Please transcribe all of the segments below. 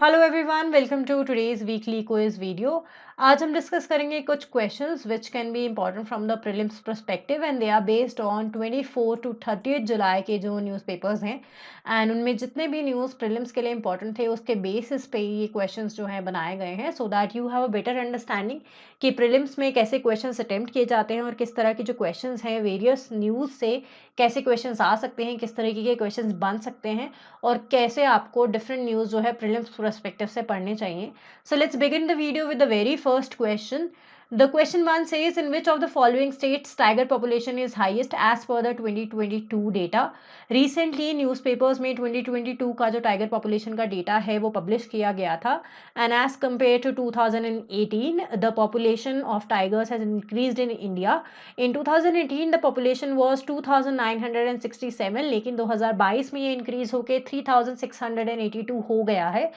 Hello everyone, welcome to today's weekly quiz video. आज हम discuss करेंगे कुछ questions which can be important from the prelims perspective and they are based on 24 to 30 जुलाई के जो newspapers हैं and उनमें जितने भी न्यूज़ प्रीलिम्स के लिए इंपॉर्टेंट थे उसके बेसिस पे ये क्वेश्चंस जो हैं बनाए गए हैं so that you have a better understanding कि प्रीलिम्स में कैसे क्वेश्चंस अटेम्प्ट किए जाते हैं और किस तरह के जो क्वेश्चंस हैं वेरियस न्यूज़ से कैसे क्वेश्चंस आ सकते हैं, किस तरीके के क्वेश्चंस बन सकते हैं और कैसे आपको डिफरेंट न्यूज़ जो है प्रीलिम्स पर्सपेक्टिव से पढ़ने चाहिए। So let's begin the video with the very first question. The question one says, in which of the following states tiger population is highest as per the 2022 data? Recently newspapers में 2022 का जो tiger population का data है वो publish किया गया था and as compared to 2018 the population of tigers has increased in India. In 2018 the population was 2967 लेकिन 2022 में ये इंक्रीज होके 3682 हो गया है।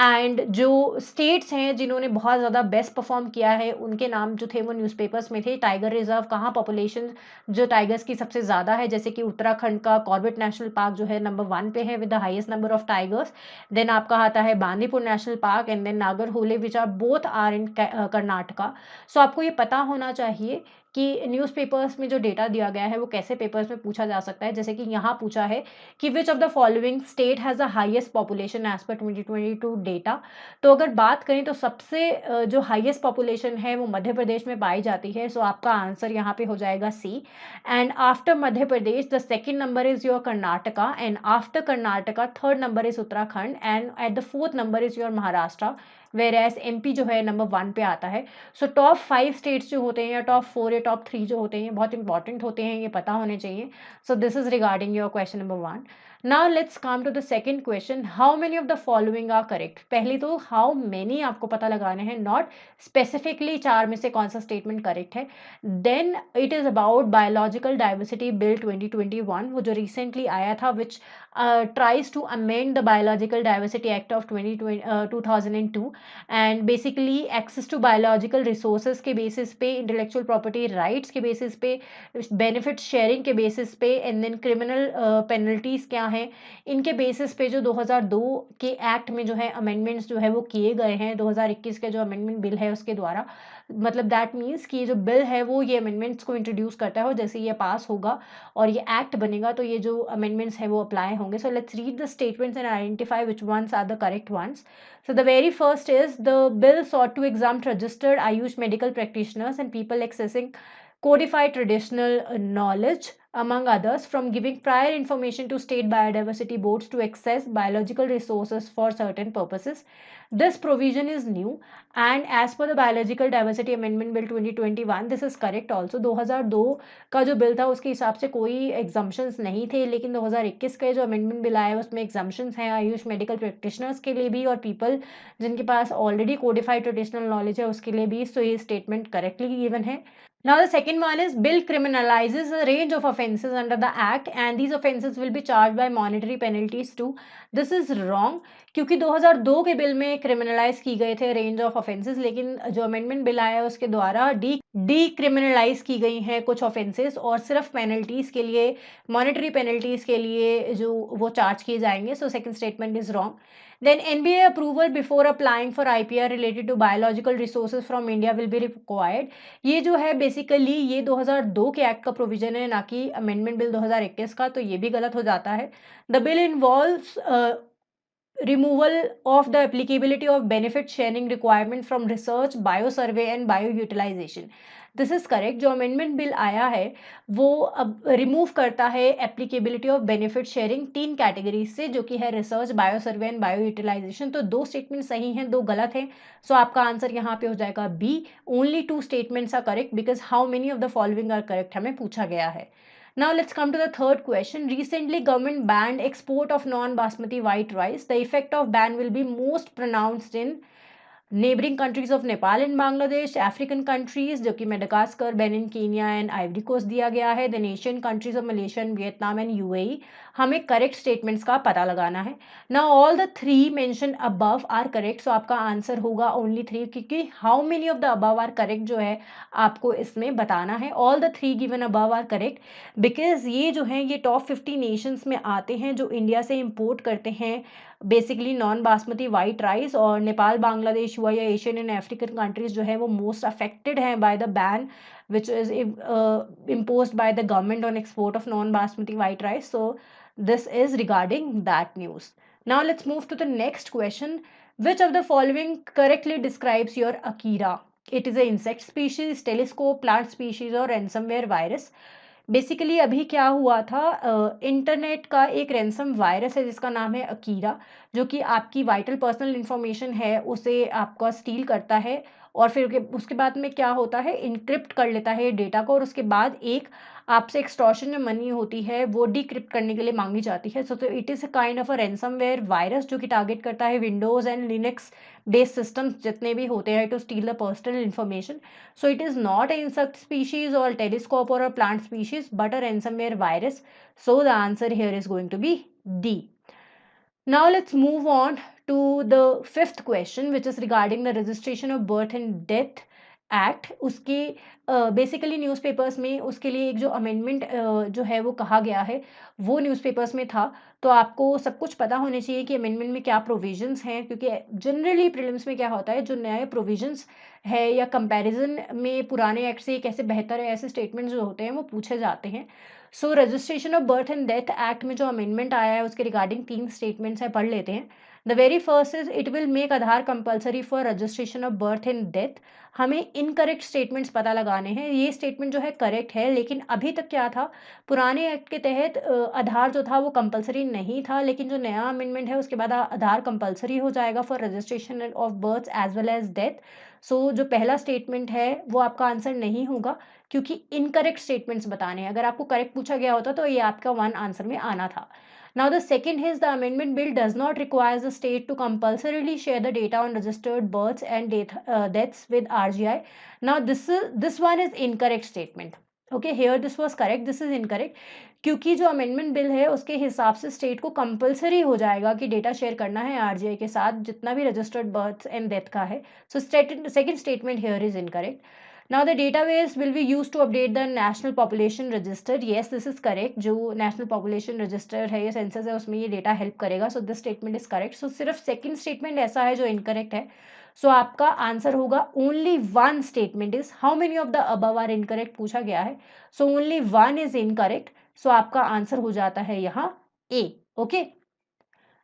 एंड जो स्टेट्स हैं जिन्होंने बहुत ज़्यादा बेस्ट परफॉर्म किया है उनके नाम जो थे वो न्यूज़पेपर्स में थे। टाइगर रिजर्व कहाँ पॉपुलेशन जो टाइगर्स की सबसे ज़्यादा है, जैसे कि उत्तराखंड का कॉर्बेट नेशनल पार्क जो है नंबर 1 पे है with the highest number of tigers. Then आपका आता है Bandipur national park and then Nagarhole which are both are in Karnataka. So आपको ये पता होना चाहिए कि न्यूज़पेपर्स में जो डेटा दिया गया है वो कैसे पेपर्स में पूछा जा सकता है। जैसे कि यहाँ पूछा है कि which of the following state has the highest population as per 2022 data. तो अगर बात करें तो सबसे जो हाईएस्ट पॉपुलेशन है वो मध्य प्रदेश में पाई जाती है। सो आपका आंसर यहाँ पे हो जाएगा C. And after Madhya Pradesh the second number is your Karnataka and after Karnataka third number is Uttarakhand and at the fourth number is your Maharashtra, whereas MP जो है नंबर 1 पे आता है। सो टॉप 5 स्टेट्स जो होते हैं या टॉप 4 या टॉप 3 जो होते हैं बहुत इंपॉर्टेंट होते हैं, ये पता होने चाहिए। So this is regarding your question number 1। Now let's come to the second question, how many of the following are correct. पहले तो हाउ मेनी आपको पता लगाने हैं, नॉट स्पेसिफिकली 4 में से कौन सा स्टेटमेंट करेक्ट है। Then it is about biological diversity bill 2021 वो जो रिसेंटली आया था which tries to amend the Biological Diversity Act of 2002 and basically access to biological resources के बेसिस पे, इंटेलेक्चुअल प्रॉपर्टी राइट्स के बेसिस पे, बेनिफिट शेयरिंग के बेसिस पे एंड देन क्रिमिनल पेनल्टीज क्या हैं इनके बेसिस पे जो 2002 के एक्ट में जो है अमेंडमेंट्स जो है वो किए गए हैं 2021 के जो अमेंडमेंट बिल है उसके द्वारा। मतलब दैट मीन्स कि ये जो बिल है वो ये अमेंडमेंट्स को इंट्रोड्यूस करता है और जैसे ये पास होगा और ये एक्ट बनेगा तो ये जो अमेंडमेंट्स है वो अप्लाई होंगे। So let's read the statements and identify which ones are the correct ones. So the very first is the bill sought to exempt registered Ayush medical practitioners and people accessing codified traditional knowledge, among others, from giving prior information to state biodiversity boards to access biological resources for certain purposes. This provision is new and as per the Biological Diversity Amendment Bill 2021, this is correct also. 2002 का जो bill था उसके हिसाब से कोई exemptions नहीं थे, लेकिन 2021 का जो अमेंडमेंट बिल आया है उसमें एग्जाम्पशंस हैं आयुष मेडिकल प्रैक्टिशनर्स के लिए भी और पीपल जिनके पास ऑलरेडी कोडिफाइड ट्रेडिशनल नॉलेज है उसके लिए भी। सो ये स्टेटमेंट करेक्टली गिवन है। Now the second one is bill criminalizes a range of offences under the act and these offences will be charged by monetary penalties too. This is wrong क्योंकि 2002 के bill में criminalize की गए थे range of offences, लेकिन जो amendment bill आया है उसके द्वारा डी क्रिमिनलाइज की गई हैं कुछ ऑफेंसेस और सिर्फ पेनल्टीज के लिए, मॉनेटरी पेनल्टीज के लिए जो वो चार्ज किए जाएंगे। So second statement is wrong. Then NBA approval before applying for IPR related to biological resources from India will be required. ये जो है बेसिकली ये 2002 के एक्ट का प्रोविजन है ना कि अमेंडमेंट बिल 2021 का, तो ये भी गलत हो जाता है। The bill involves removal of the applicability of benefit sharing requirement from research, biosurvey and bioutilization. This is correct. जो अमेंडमेंट बिल आया है वो अब रिमूव करता है applicability of benefit sharing 3 categories से, जो कि है research, bio survey and bio utilization. तो 2 स्टेटमेंट सही हैं, 2 गलत हैं। सो आपका आंसर यहाँ पे हो जाएगा B. Only 2 statements are correct because how many of the following are correct हमें पूछा गया है। Now let's come to the third question. Recently, government banned export of non-basmati white rice. The effect of ban will be most pronounced in neighboring countries of Nepal and Bangladesh, African countries जो कि Madagascar, Benin, Kenya and Ivory Coast दिया गया है, then Asian countries of Malaysia and Vietnam and UAE. हमें correct statements का पता लगाना है। Now all the 3 mention above are correct. So आपका आंसर होगा ओनली 3 क्योंकि how many of the above are correct जो है आपको इसमें बताना है। All the 3 given above are correct because ये जो है ये टॉप 50 नेशंस में आते हैं जो इंडिया से इम्पोर्ट करते हैं basically non basmati white rice, और नेपाल, बांग्लादेश हुआ या एशियन एंड अफ्रीकन कंट्रीज जो है वो मोस्ट अफेक्टेड हैं by the ban which is imposed by the government on export of non-basmati white rice. So this is regarding that news. Now let's move to the next question. Which of the following correctly describes your Akira? It is an insect species, telescope, plant species or ransomware virus. Basically अभी क्या हुआ था, internet का एक ransom virus है जिसका नाम है अकीरा, जो कि आपकी वाइटल पर्सनल इंफॉर्मेशन है उसे आपका स्टील करता है, और फिर उसके बाद में क्या होता है, इनक्रिप्ट कर लेता है डेटा को, और उसके बाद एक आपसे एक्सटॉर्शन जो मनी होती है वो डिक्रिप्ट करने के लिए मांगी जाती है. So it is a kind of a ransomware virus जो कि टारगेट करता है Windows and Linux based systems जितने भी होते हैं to steal the personal information. So it is not an insect species or telescope or a plant species, but a ransomware virus. So the answer here is going to be D. Now let's move on to the fifth question, which is regarding the registration of birth and death act. उसके basically newspapers में उसके लिए एक जो amendment जो है वो कहा गया है वो न्यूज़पेपर्स में था. तो आपको सब कुछ पता होना चाहिए कि अमेंडमेंट में क्या प्रोविजंस हैं, क्योंकि जनरली प्रीलिम्स में क्या होता है, जो नए प्रोविजंस है या कंपैरिजन में पुराने एक्ट से कैसे बेहतर है, ऐसे स्टेटमेंट जो होते हैं वो पूछे जाते हैं. सो registration of birth and death act में जो अमेंडमेंट आया है उसके रिगार्डिंग 3 स्टेटमेंट्स है, पढ़ लेते हैं. The very first is it will make Aadhaar compulsory for registration of birth and death. हमें इनकरेक्ट स्टेटमेंट्स पता लगाने हैं. ये स्टेटमेंट जो है करेक्ट है, लेकिन अभी तक क्या था, पुराने एक्ट के तहत आधार जो था वो कंपलसरी नहीं था, लेकिन जो नया अमेंडमेंट है उसके बाद आधार कंपलसरी हो जाएगा for registration of birth as well as death. So जो पहला स्टेटमेंट है वो आपका आंसर नहीं होगा, क्योंकि इनकरेक्ट स्टेटमेंट्स बताने हैं. अगर आपको करेक्ट पूछा गया होता तो ये आपका 1 आंसर में आना था. Now the second is the amendment bill does not require the state to compulsorily share the data on registered births and deaths with RGI. Now this one is incorrect statement. Okay, here this was correct, this is incorrect. क्योंकि जो amendment bill है उसके हिसाब से state को compulsory हो जाएगा कि डेटा शेयर करना है आरजीआई के साथ जितना भी रजिस्टर्ड बर्थ एंड डेथ का है. So second statement here is incorrect. Now the database will be used to update the national population register. Yes, this is correct. जो national population register है या census है उसमें ये data help करेगा. So this statement is correct. So सिर्फ second statement ऐसा है जो incorrect है. So आपका आंसर होगा only one statement is how many of the above are incorrect पूछा गया है. So only one is incorrect. So आपका आंसर हो जाता है यहाँ A. Okay.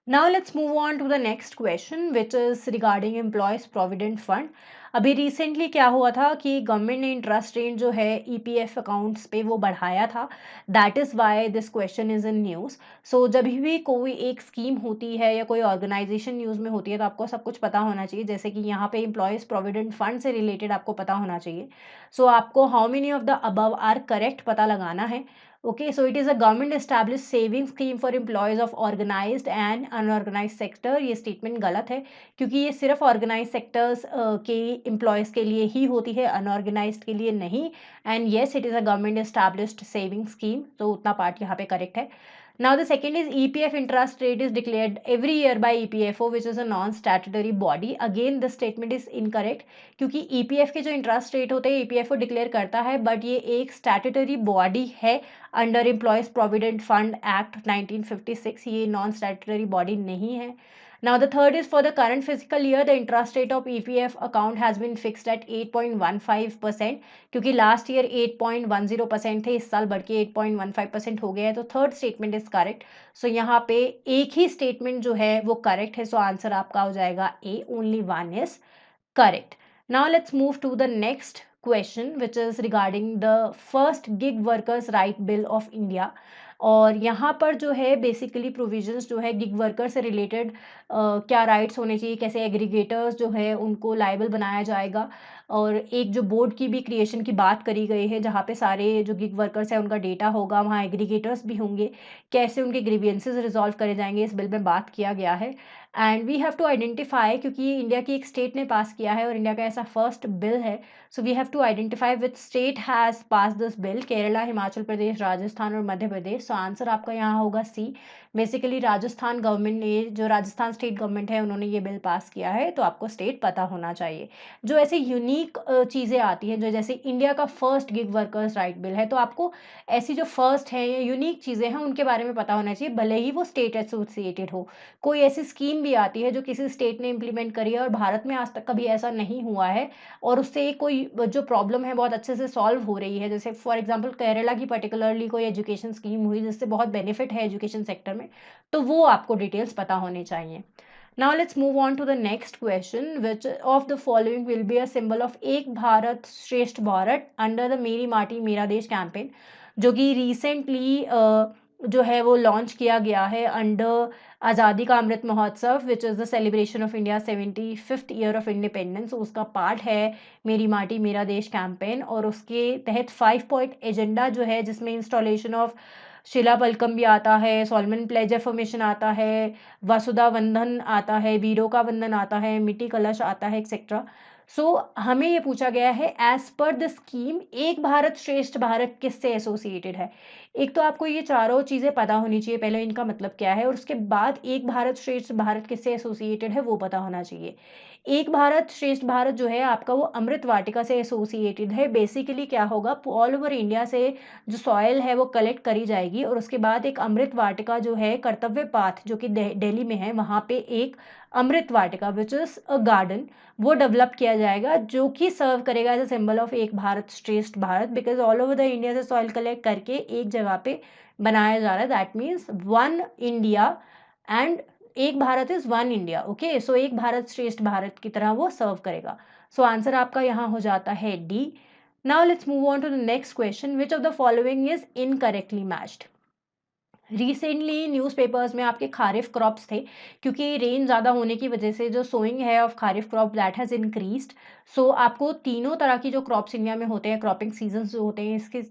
Now let's move on to the next question, which is regarding employees provident fund. अभी recently क्या हुआ था कि गवर्नमेंट ने इंटरेस्ट रेट जो है ईपीएफ अकाउंट्स पे वो बढ़ाया था. That is why this question is in news. So जब भी कोई एक स्कीम होती है या कोई ऑर्गेनाइजेशन न्यूज़ में होती है तो आपको सब कुछ पता होना चाहिए. जैसे कि यहाँ पे एम्प्लॉयज़ प्रोविडेंट फंड से रिलेटेड आपको पता होना चाहिए. सो आपको how many of the above are correct पता लगाना है. Okay, so it is a government established saving scheme for employees of organized and unorganized sector. ये statement गलत है, क्योंकि ये सिर्फ organized sectors के employees के लिए ही होती है, unorganized के लिए नहीं. And yes, it is a government established saving scheme. तो उतना part यहाँ पे correct है. Now the second is EPF interest rate is declared every year by EPFO, which is a non-statutory body. Again, this statement is incorrect, क्योंकि EPF के जो interest rate होते हैं EPFO डिक्लेयर करता है, बट ये एक स्टैट्यूटरी बॉडी है under employees provident fund act 1956. ये नॉन स्टैट्यूटरी बॉडी नहीं है. Now the third is for the current fiscal year, the interest rate of EPF account has been fixed at 8.15%, क्योंकि last year 8.10% थे, इस साल बढ़ के 8.15% हो गया है. तो थर्ड स्टेटमेंट इज करेक्ट. सो यहाँ पे एक ही स्टेटमेंट जो है वो करेक्ट है. सो आंसर आपका हो जाएगा A. Only one is correct. Now let's move to the next question, which is regarding the first gig workers right bill of India. और यहाँ पर जो है बेसिकली प्रोविजंस जो है गिग वर्कर से रिलेटेड क्या राइट्स होने चाहिए, कैसे एग्रीगेटर्स जो है उनको लायबल बनाया जाएगा, और एक जो बोर्ड की भी क्रिएशन की बात करी गई है जहाँ पे सारे जो गिग वर्कर्स हैं उनका डेटा होगा, वहाँ एग्रीगेटर्स भी होंगे, कैसे उनके ग्रीवियंसेस रिजॉल्व करे जाएंगे, इस बिल में बात किया गया है. And we have to identify, क्योंकि इंडिया की एक स्टेट ने पास किया है और इंडिया का ऐसा फर्स्ट बिल है. So we have to identify which state has pass this bill. Kerala, Himachal Pradesh, Rajasthan और मध्य प्रदेश. सो आंसर आपका यहाँ होगा सी। बेसिकली राजस्थान गवर्नमेंट ने, जो राजस्थान स्टेट गवर्नमेंट है, उन्होंने ये बिल पास किया है, तो आपको स्टेट पता होना चाहिए। जो ऐसे यूनिक चीज़ें आती हैं, जो जैसे इंडिया का first gig workers right bill है, तो आपको ऐसी जो फर्स्ट है या यूनिक चीज़ें हैं उनके बारे में पता होना चाहिए, भले ही वो स्टेट एसोसिएटेड हो। कोई ऐसी स्कीम भी आती है जो किसी स्टेट ने इम्प्लीमेंट करी है और भारत में आज तक कभी ऐसा नहीं हुआ है और उससे कोई जो प्रॉब्लम है बहुत अच्छे से सॉल्व हो रही है, जैसे फॉर एग्जांपल केरला की पर्टिकुलरली कोई एजुकेशन स्कीम हुई जिससे बहुत बेनिफिट है एजुकेशन सेक्टर में, तो वो आपको डिटेल्स पता होने चाहिए। Now let's move on to the next question. Which of the following will be a symbol of एक भारत श्रेष्ठ भारत under the मेरी माटी मेरा देश कैंपेन, जो कि रिसेंटली जो है वो लॉन्च किया गया है अंडर आज़ादी का Amrit Mahotsav, which is the celebration of India 75th year of independence. उसका पार्ट है मेरी माटी मेरा देश कैंपेन, और उसके तहत 5 पॉइंट एजेंडा जो है, जिसमें इंस्टॉलेशन ऑफ शिला पलकम भी आता है, सोलमन प्लेज एफर्मेशन आता है, वसुधा वंदन आता है, वीरों का वंदन आता है, मिट्टी कलश आता है, एक्सेट्रा। सो हमें ये पूछा गया है एज पर द स्कीम एक भारत श्रेष्ठ भारत किससे एसोसिएटेड है। एक तो आपको ये चारों चीज़ें पता होनी चाहिए, पहले इनका मतलब क्या है, और उसके बाद एक भारत श्रेष्ठ भारत किससे एसोसिएटेड है वो पता होना चाहिए। एक भारत श्रेष्ठ भारत जो है आपका, वो अमृत वाटिका से एसोसिएटेड है। बेसिकली क्या होगा, ऑल ओवर इंडिया से जो सॉयल है वो कलेक्ट करी जाएगी और उसके बाद एक अमृत वाटिका जो है कर्तव्य पाथ, जो कि दिल्ली में है, वहाँ पे एक Amrit Vatika which is a garden, वो डेवलप किया जाएगा, जो कि सर्व करेगा as a symbol of Ek Bharat Shreshtha Bharat, because all over the India से सॉइल कलेक्ट करके एक जगह पे बनाया जा रहा है। That means one India, and Ek Bharat is one India. Okay, so Ek Bharat Shreshtha Bharat की तरह वो सर्व करेगा। सो आंसर आपका यहाँ हो जाता है D. Now let's move on to the next question, which of the following is incorrectly matched. Recently newspapers में आपके खारिफ क्रॉप्स थे, क्योंकि रेन ज़्यादा होने की वजह से जो सोइंग है of kharif crop that has increased. So आपको तीनों तरह की जो क्रॉप्स इंडिया में होते हैं, क्रॉपिंग सीजन्स जो होते हैं, इसके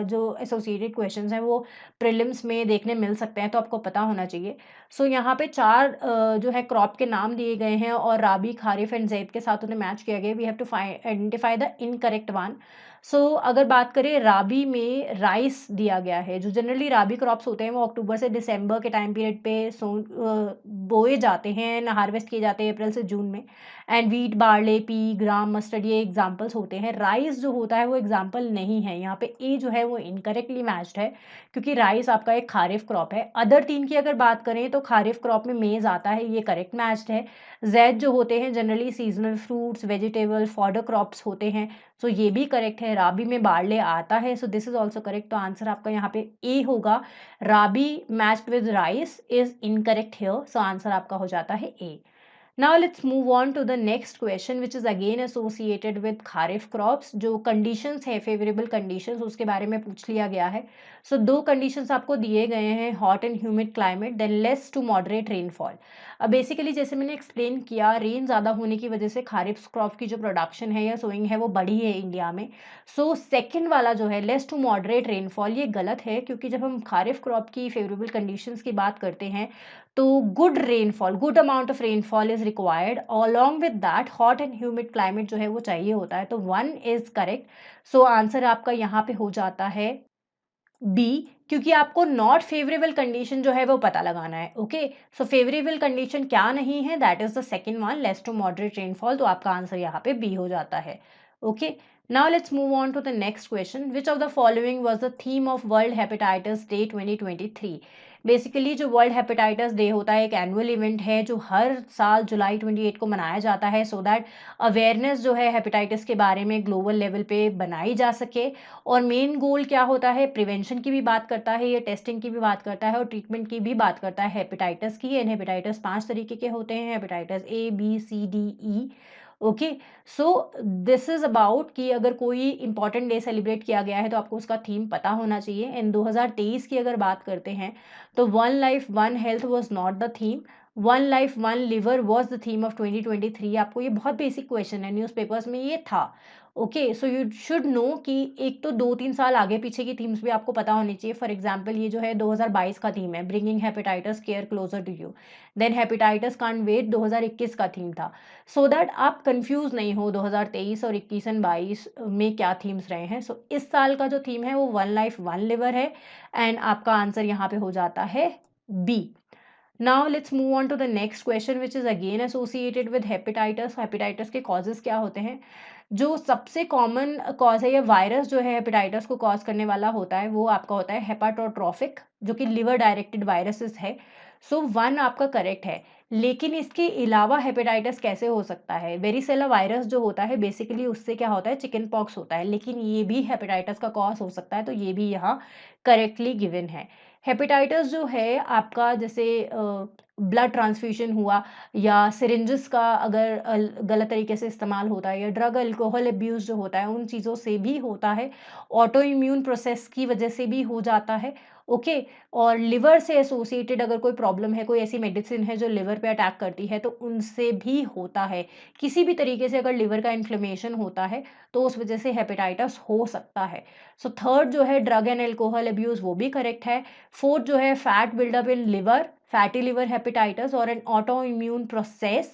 जो एसोसिएटेड क्वेश्चंस हैं वो प्रीलिम्स में देखने मिल सकते हैं, तो आपको पता होना चाहिए। सो यहाँ पे चार जो है क्रॉप के नाम दिए गए हैं और राबी, खारिफ एंड ज़ैद के साथ उन्हें मैच किया गया। We have to identify the incorrect one. So अगर बात करें राबी में, राइस दिया गया है। जो जनरली राबी क्रॉप्स होते हैं वो अक्टूबर से दिसंबर के टाइम पीरियड पे बोए जाते हैं, हार्वेस्ट किए जाते हैं अप्रैल से जून में। And wheat, barley, P, gram, mustard, ये एग्जांपल्स होते हैं। राइस जो होता है वो एग्जांपल नहीं है, यहाँ पे ए जो है वो इनकरेक्टली मैच्ड है, क्योंकि राइस आपका एक खारिफ क्रॉप है। अदर तीन की अगर बात करें तो खारिफ क्रॉप में मेज आता है, ये करेक्ट मैच्ड है। जैद जो होते हैं generally seasonal fruits, vegetable, fodder crops होते हैं, सो ये भी करेक्ट है। राबी में बार्ले आता है, so this is also correct. तो आंसर आपका यहाँ पे ए होगा। Rabi matched with rice is incorrect here, so answer आपका हो जाता है ए। Now let's move on to the next question, which is again associated with kharif crops। जो conditions है, favorable conditions, उसके बारे में पूछ लिया गया है। So दो conditions आपको दिए गए हैं, hot and humid climate, then less to moderate rainfall। अब बेसिकली जैसे मैंने एक्सप्लेन किया, रेन ज़्यादा होने की वजह से खारिफ क्रॉप की जो प्रोडक्शन है या सोइंग है वो बढ़ी है इंडिया में। सो सेकंड वाला जो है लेस टू मॉडरेट रेनफॉल, ये गलत है, क्योंकि जब हम खारिफ क्रॉप की फेवरेबल कंडीशंस की बात करते हैं तो good rainfall, good amount of rainfall is required, along with that hot and humid climate जो है वो चाहिए होता है। तो one is correct. So answer आपका यहाँ पे हो जाता है बी, क्योंकि आपको नॉट फेवरेबल कंडीशन जो है वो पता लगाना है। ओके, सो फेवरेबल कंडीशन क्या नहीं है, that is the second one, less to moderate rainfall, तो आपका आंसर यहाँ पे बी हो जाता है। Okay, now let's move on to the next question, which of the following was the theme of world hepatitis day 2023। Basically जो world hepatitis day होता है एक एनुअल इवेंट है जो हर साल जुलाई 28 को मनाया जाता है, सो दैट अवेयरनेस जो है हेपेटाइटिस के बारे में ग्लोबल लेवल पे बनाई जा सके। और मेन गोल क्या होता है, प्रिवेंशन की भी बात करता है, ये टेस्टिंग की भी बात करता है और ट्रीटमेंट की भी बात करता है हेपेटाइटिस की। एंड हेपेटाइटिस 5 तरीके के होते हैं, hepatitis A, B, C, D, E. Okay, so this is about कि अगर कोई इंपॉर्टेंट डे सेलिब्रेट किया गया है तो आपको उसका थीम पता होना चाहिए। इन 2023 की अगर बात करते हैं तो one life one health was not the theme, one life one liver was the theme of 2023। आपको ये बहुत बेसिक क्वेश्चन है, न्यूज़पेपर्स में ये था। Okay, so you should know कि एक तो 2-3 साल आगे पीछे की थीम्स भी आपको पता होनी चाहिए। फॉर एग्जांपल ये जो है 2022 का थीम है, bringing hepatitis care closer to you. Then hepatitis can't wait 2021 का थीम था। सो दैट आप कंफ्यूज नहीं हो 2023 और 21 एंड 22 में क्या थीम्स रहे हैं। सो इस साल का जो थीम है वो वन लाइफ वन लिवर है एंड आपका आंसर यहाँ पे हो जाता है B. Now let's move on to the next question which is again associated with hepatitis. Hepatitis के causes क्या होते हैं? जो सबसे कॉमन कॉज है या वायरस जो है हेपेटाइटिस को कॉज करने वाला होता है वो आपका होता है हेपाटोट्रोफिक, जो कि लिवर डायरेक्टेड वायरसेस है। सो वन आपका करेक्ट है। लेकिन इसके अलावा हेपेटाइटिस कैसे हो सकता है? वेरिसेला वायरस जो होता है बेसिकली उससे क्या होता है, चिकन पॉक्स होता है, लेकिन ये भी हेपेटाइटिस का कॉज हो सकता है, तो ये भी यहाँ करेक्टली गिवन है। हेपेटाइटिस जो है आपका जैसे ब्लड ट्रांसफ्यूजन हुआ या सिरिंजेस का अगर गलत तरीके से इस्तेमाल होता है या ड्रग अल्कोहल अब्यूज़ जो होता है उन चीज़ों से भी होता है, ऑटो इम्यून प्रोसेस की वजह से भी हो जाता है। ओके, और लिवर से एसोसिएटेड अगर कोई प्रॉब्लम है, कोई ऐसी मेडिसिन है जो लिवर पे अटैक करती है तो उनसे भी होता है। किसी भी तरीके से अगर लिवर का इन्फ्लेमेशन होता है तो उस वजह से हेपेटाइटिस हो सकता है। सो थर्ड जो है ड्रग एंड अल्कोहल अब्यूज़ वो भी करेक्ट है। फोर्थ जो है fat buildup in liver, fatty liver hepatitis or an autoimmune process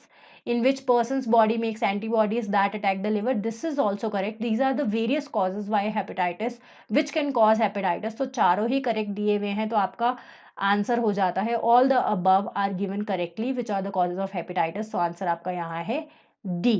in which person's body makes antibodies that attack the liver. This is also correct. These are the various causes why hepatitis which can cause hepatitis. तो चारों ही correct दिए हुए हैं तो आपका answer हो जाता है all the above are given correctly which are the causes of hepatitis. तो आंसर आपका यहाँ है D.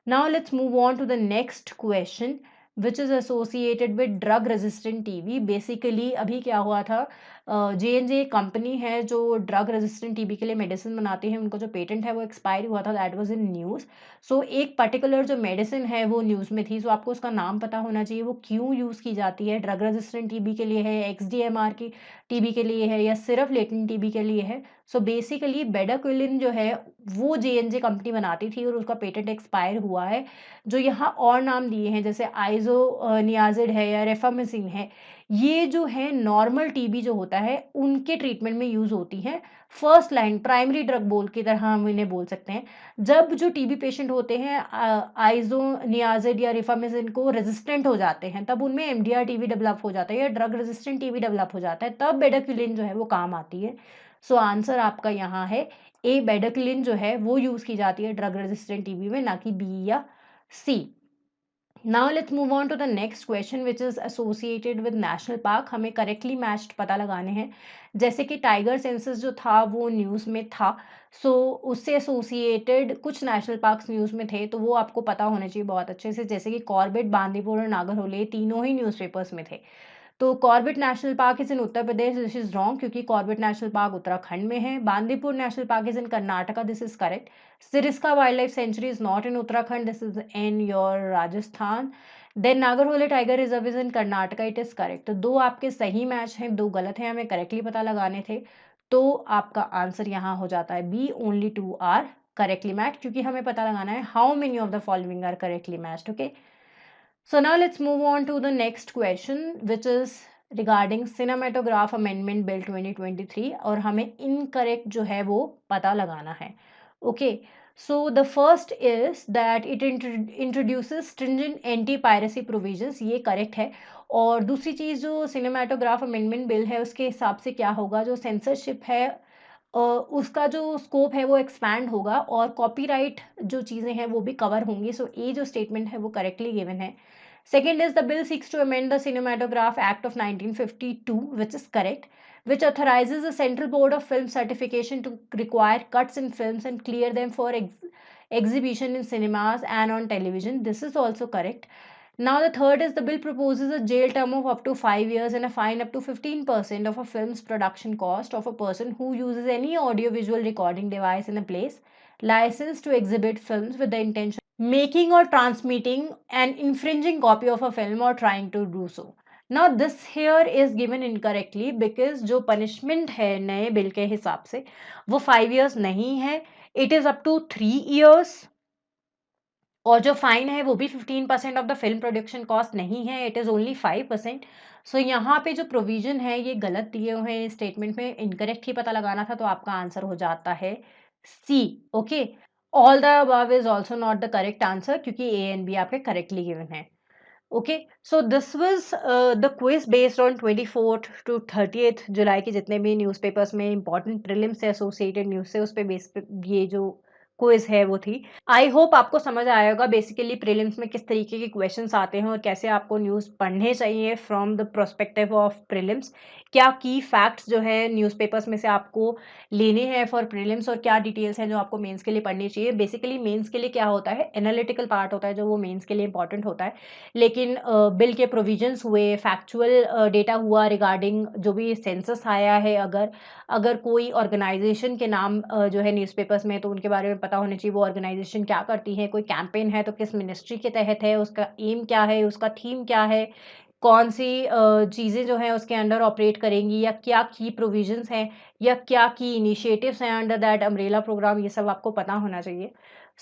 Now let's move on to the next question which is associated with drug resistant TB. Basically अभी क्या हुआ था, J&J कंपनी है जो ड्रग रेजिस्टेंट टीबी के लिए मेडिसिन बनाती है, उनको जो पेटेंट है वो एक्सपायर हुआ था, दैट वाज इन न्यूज़। सो एक पर्टिकुलर जो मेडिसिन है वो न्यूज़ में थी, सो आपको उसका नाम पता होना चाहिए, वो क्यों यूज़ की जाती है, ड्रग रेजिस्टेंट टीबी के लिए है, एक्सडीएमआर की टीबी के लिए है या सिर्फ लेटेंट टीबी के लिए है। सो बेसिकली बेडाक्विलिन जो है वो J&J कंपनी बनाती थी और उसका पेटेंट एक्सपायर हुआ है। जो यहाँ और नाम दिए हैं जैसे आइजोनियाजिड है या रेफामेसिन है, ये जो है नॉर्मल टीबी जो होता है उनके ट्रीटमेंट में यूज़ होती हैं। फर्स्ट लाइन प्राइमरी ड्रग बोल की तरह हम इन्हें बोल सकते हैं। जब जो टीबी पेशेंट होते हैं आइज़ोनियाज़िड या रिफामेसिन को रेजिस्टेंट हो जाते हैं, तब उनमें एमडीआर टीबी डेवलप हो जाता है या ड्रग रेजिस्टेंट टीबी डेवलप हो जाता है, तब बेडाक्विलिन जो है वो काम आती है। सो आंसर आपका यहाँ है ए, बेडाक्विलिन जो है वो यूज़ की जाती है ड्रग रेजिस्टेंट टीबी में, ना कि बी या सी। Now let's move on to the next question which is associated with national park. हमें correctly matched पता लगाने हैं। जैसे कि टाइगर सेंसस जो था वो न्यूज़ में था, सो उससे एसोसिएटेड कुछ नेशनल पार्क्स न्यूज़ में थे, तो वो आपको पता होना चाहिए बहुत अच्छे से। जैसे कि कॉर्बेट, बांदीपुर और नागरहोले तीनों ही न्यूज़पेपर्स में थे। तो Corbett national park is in Uttar Pradesh, this is wrong क्योंकि कॉर्बेट नेशनल पार्क उत्तराखंड में है। Bandipur national park is in Karnataka, this is correct. Sariska wildlife sanctuary is not in Uttarakhand, this is in your Rajasthan. Then Nagarhole tiger reserve is in Karnataka, it is correct. तो 2 आपके सही match हैं, 2 गलत हैं, हमें करेक्टली पता लगाने थे। तो आपका आंसर यहाँ हो जाता है B, only 2 are correctly matched, क्योंकि हमें पता लगाना है how many of the following are correctly matched. Okay, so now let's move on to the next question which is regarding cinematograph amendment bill 2023 और हमें incorrect जो है वो पता लगाना है। Okay, so the first is that it introduces stringent anti-piracy provisions, ये correct है। और दूसरी चीज़ जो cinematograph amendment bill है उसके हिसाब से क्या होगा, जो censorship है उसका जो स्कोप है वो एक्सपैंड होगा और कॉपीराइट जो चीज़ें हैं वो भी कवर होंगी। सो ये जो स्टेटमेंट है वो करेक्टली गिवन है। Second is the bill seeks to amend the Cinematograph Act of 1952, which is correct, which authorizes the Central Board of Film Certification to require cuts in films and clear them for exhibition in cinemas and on television. This is also correct. Now the third is the bill proposes a jail term of up to 5 years and a fine up to 15% of a film's production cost of a person who uses any audiovisual recording device in a place licensed to exhibit films with the intention making or transmitting an infringing copy of a film or trying to do so. Now this here is given incorrectly because जो punishment है नए bill के हिसाब से वो 5 years नहीं है, it is up to 3 years और जो फाइन है वो भी 15% of the film production cost नहीं है, इट इज़ ओनली 5%। सो यहाँ पे जो प्रोविजन है ये गलत दिए हुए हैं स्टेटमेंट में, इनकरेक्ट ही पता लगाना था, तो आपका आंसर हो जाता है C. Okay, all the above is also not the correct answer, क्योंकि ए एंड बी आपके करेक्टली गिवन है। Okay, so this was the quiz based on 24th to 30th जुलाई के जितने भी न्यूज़पेपर्स में इंपॉर्टेंट प्रीलिम्स से एसोसिएटेड न्यूज़ से उस पे बेस पे ये जो क्विज है वो थी। आई होप आपको समझ आया होगा बेसिकली प्रीलिम्स में किस तरीके के क्वेश्चंस आते हैं और कैसे आपको न्यूज़ पढ़ने चाहिए from the perspective of prelims. क्या की फैक्ट्स जो है न्यूज़पेपर्स में से आपको लेने हैं फॉर प्रीलिम्स और क्या डिटेल्स हैं जो आपको मेंस के लिए पढ़नी चाहिए। बेसिकली मेंस के लिए क्या होता है, एनालिटिकल पार्ट होता है जो वो मेंस के लिए इंपॉर्टेंट होता है। लेकिन बिल के प्रोविजंस हुए, फैक्चुअल डेटा हुआ रिगार्डिंग जो भी सेंसस आया है, अगर अगर कोई ऑर्गेनाइजेशन के नाम जो है न्यूज़पेपर्स में, तो उनके बारे में पता होना चाहिए वो ऑर्गेनाइजेशन क्या करती है, कोई कैंपेन है तो किस मिनिस्ट्री के तहत है, उसका एम क्या है, उसका थीम क्या है, कौन सी चीज़ें जो हैं उसके अंडर ऑपरेट करेंगी, या क्या की प्रोविजंस हैं, या क्या की इनिशिएटिव्स हैं अंडर दैट अम्ब्रेला प्रोग्राम, ये सब आपको पता होना चाहिए।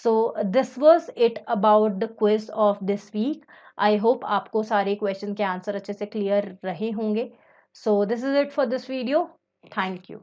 So this was it about the quiz of this week. I hope आपको सारे क्वेश्चन के आंसर अच्छे से क्लियर रहे होंगे। सो this is it for this video. Thank you.